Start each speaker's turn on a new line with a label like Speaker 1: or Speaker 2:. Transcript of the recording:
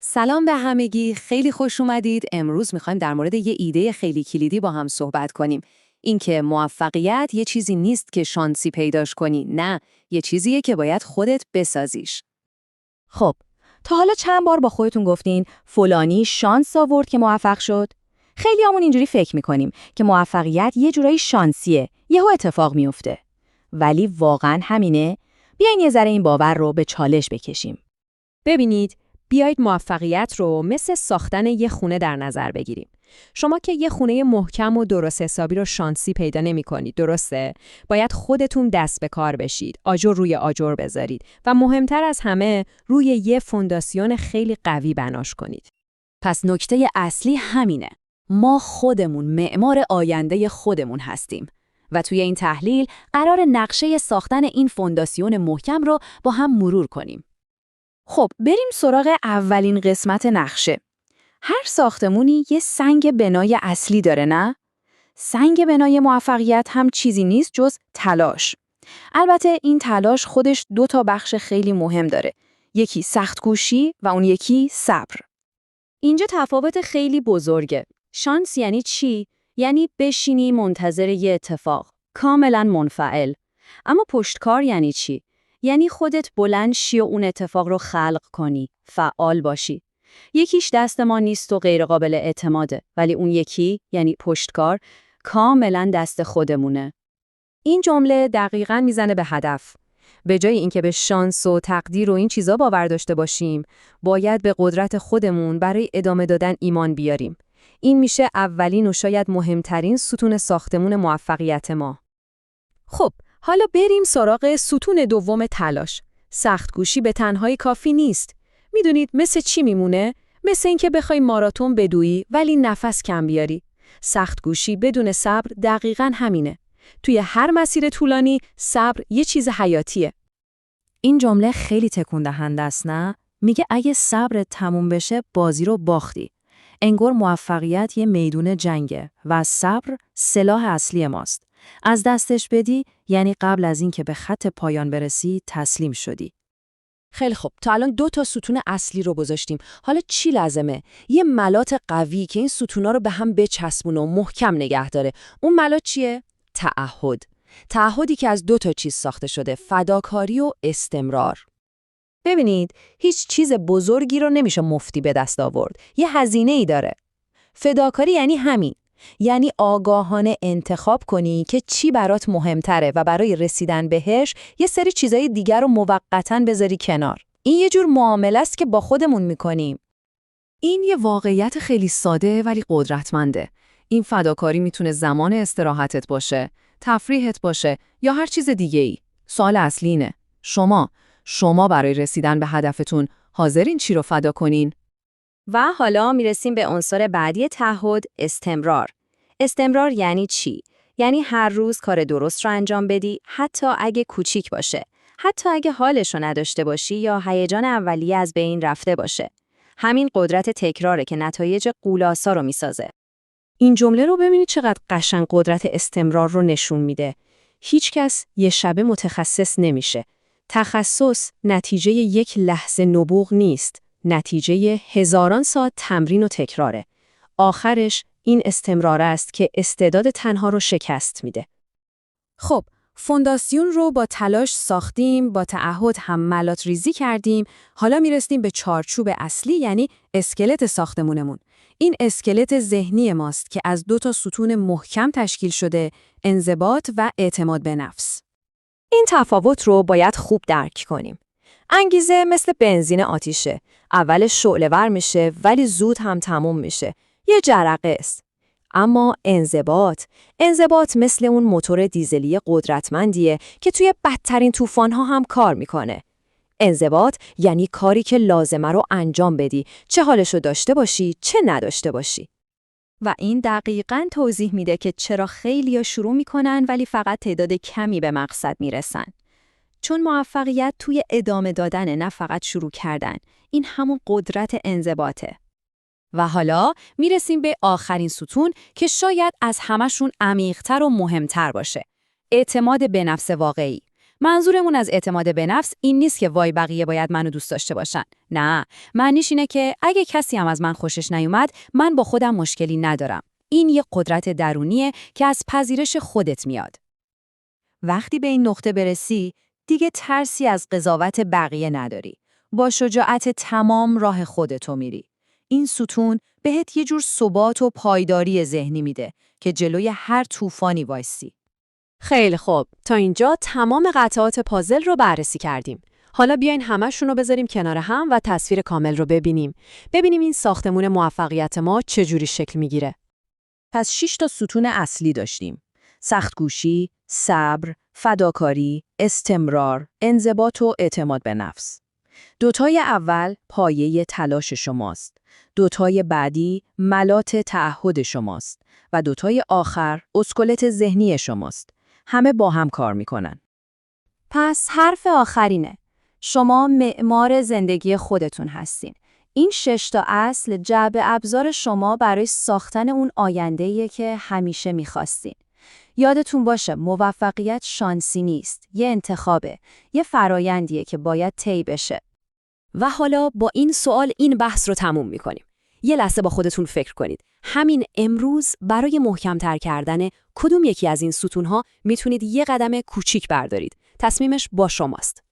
Speaker 1: سلام به همگی، خیلی خوش اومدید. امروز میخوایم در مورد یه ایده خیلی کلیدی با هم صحبت کنیم. اینکه موفقیت یه چیزی نیست که شانسی پیداش کنی، نه، یه چیزیه که باید خودت بسازیش.
Speaker 2: خب، تا حالا چند بار با خودتون گفتین فلانی شانس آورد که موفق شد؟ خیلیامون اینجوری فکر میکنیم که موفقیت یه جورایی شانسیه، یهو اتفاق میفته. ولی واقعاً همینه؟ بیاین یه ذره این باور رو به چالش بکشیم.
Speaker 3: ببینید، بیایید موفقیت رو مثل ساختن یه خونه در نظر بگیریم. شما که یه خونه محکم و درست حسابی رو شانسی پیدا نمی‌کنید، درسته؟ باید خودتون دست به کار بشید، آجر روی آجر بذارید و مهمتر از همه روی یه فونداسیون خیلی قوی بناش کنید.
Speaker 1: پس نکته اصلی همینه. ما خودمون معمار آینده خودمون هستیم. و توی این تحلیل قرار نقشه ساختن این فونداسیون محکم رو با هم مرور کنیم. خب، بریم سراغ اولین قسمت نقشه. هر ساختمونی یه سنگ بنای اصلی داره، نه؟ سنگ بنای موفقیت هم چیزی نیست جز تلاش. البته این تلاش خودش دو تا بخش خیلی مهم داره. یکی سخت‌کوشی و اون یکی صبر.
Speaker 2: اینجا تفاوت خیلی بزرگه. شانس یعنی چی؟ یعنی بشینی منتظر یه اتفاق، کاملا منفعل. اما پشتکار یعنی چی؟ یعنی خودت بلند شی و اون اتفاق رو خلق کنی، فعال باشی. یکیش دست ما نیست و غیر قابل اعتماده، ولی اون یکی یعنی پشتکار کاملا دست خودمونه.
Speaker 3: این جمله دقیقاً میزنه به هدف. به جای اینکه به شانس و تقدیر و این چیزا باور داشته باشیم، باید به قدرت خودمون برای ادامه دادن ایمان بیاریم. این میشه اولین و شاید مهمترین ستون ساختمون موفقیت ما. خب، حالا بریم سراغ ستون دوم تلاش. سخت‌کوشی به تنهایی کافی نیست. میدونید مثل چی میمونه؟ مثل اینکه بخوای ماراتون بدویی ولی نفس کم بیاری. سخت‌کوشی بدون صبر دقیقاً همینه. توی هر مسیر طولانی صبر یه چیز حیاتیه.
Speaker 1: این جمله خیلی تکون دهنده است، نه؟ میگه اگه صبر تموم بشه بازی رو باختی. انگار موفقیت یه میدون جنگه و صبر سلاح اصلی ماست. از دستش بدی یعنی قبل از این که به خط پایان برسی تسلیم شدی.
Speaker 3: خیلی خوب، تا الان 2 تا ستون اصلی رو گذاشتیم. حالا چی لازمه؟ یه ملات قوی که این ستونا رو به هم بچسبونه و محکم نگه داره. اون ملات چیه؟ تعهد. تعهدی که از 2 تا چیز ساخته شده: فداکاری و استمرار. ببینید، هیچ چیز بزرگی رو نمیشه مفتی به دست آورد. یه هزینه‌ای داره. فداکاری یعنی همین. یعنی آگاهانه انتخاب کنی که چی برات مهمتره و برای رسیدن بهش یه سری چیزای دیگر رو موقتاً بذاری کنار. این یه جور معامله است که با خودمون میکنیم. این یه واقعیت خیلی ساده ولی قدرتمنده. این فداکاری میتونه زمان استراحتت باشه، تفریحت باشه یا هر چیز دیگه‌ای. سوال اصلی اینه: شما برای رسیدن به هدفتون حاضرین چی رو فدا کنین؟
Speaker 2: و حالا میرسیم به عنصر بعدی تعهد، استمرار. استمرار یعنی چی؟ یعنی هر روز کار درست رو انجام بدی، حتی اگه کوچیک باشه، حتی اگه حالش رو نداشته باشی یا هیجان اولیه از بین رفته باشه. همین قدرت تکراره که نتایج غول‌آسا رو میسازه.
Speaker 3: این جمله رو ببینید چقدر قشنگ قدرت استمرار رو نشون میده. هیچ کس یه شبه متخصص نمیشه. تخصص نتیجه یک لحظه نبوغ نیست. نتیجه هزاران ساعت تمرین و تکراره. آخرش این استمرار است که استعداد تنها رو شکست میده. خب، فونداسیون رو با تلاش ساختیم، با تعهد هم ملات ریزی کردیم. حالا میرسیم به چارچوب اصلی، یعنی اسکلت ساختمونمون. این اسکلت ذهنی ماست که از 2 تا ستون محکم تشکیل شده: انضباط و اعتماد به نفس.
Speaker 2: این تفاوت رو باید خوب درک کنیم. انگیزه مثل بنزین آتیشه. اولش شعله‌ور میشه ولی زود هم تموم میشه. یه جرقه است. اما انضباط مثل اون موتور دیزلی قدرتمندیه که توی بدترین طوفان‌ها هم کار میکنه. انضباط یعنی کاری که لازمه رو انجام بدی، چه حالشو داشته باشی، چه نداشته باشی.
Speaker 4: و این دقیقاً توضیح میده که چرا خیلیا شروع میکنن ولی فقط تعداد کمی به مقصد میرسن. چون موفقیت توی ادامه دادن، نه فقط شروع کردن. این همون قدرت انضباطه.
Speaker 1: و حالا میرسیم به آخرین ستون که شاید از همشون عمیق‌تر و مهمتر باشه: اعتماد به نفس واقعی. منظورمون از اعتماد به نفس این نیست که وای بقیه باید منو دوست داشته باشن. نه، معنیش اینه که اگه کسی هم از من خوشش نیومد، من با خودم مشکلی ندارم. این یه قدرت درونیه که از پذیرش خودت میاد.
Speaker 2: وقتی به این نقطه برسی، دیگه ترسی از قضاوت بقیه نداری. با شجاعت تمام راه خودتو میری. این ستون بهت یه جور ثبات و پایداری ذهنی میده که جلوی هر طوفانی وایسی.
Speaker 3: خیلی خوب، تا اینجا تمام قطعات پازل رو بررسی کردیم. حالا بیاین همه‌شون رو بذاریم کنار هم و تصویر کامل رو ببینیم. ببینیم این ساختمون موفقیت ما چجوری شکل میگیره.
Speaker 2: پس 6 تا ستون اصلی داشتیم. سختگوشی، صبر، فداکاری، استمرار، انضباط و اعتماد به نفس. دوتای اول پایه تلاش شماست. دوتای بعدی ملات تعهد شماست. و دوتای آخر اسکلت ذهنی شماست. همه با هم کار میکنن.
Speaker 1: پس حرف آخرینه. شما معمار زندگی خودتون هستین. این 6 تا اصل جعبه ابزار شما برای ساختن اون آینده‌ایه که همیشه می‌خواستین. یادتون باشه موفقیت شانسی نیست، یه انتخابه، یه فرایندیه که باید طی بشه.
Speaker 3: و حالا با این سوال این بحث رو تموم می‌کنیم. یه لحظه با خودتون فکر کنید. همین امروز برای محکم‌تر کردن کدوم یکی از این ستون‌ها میتونید یه قدم کوچیک بردارید. تصمیمش با شماست.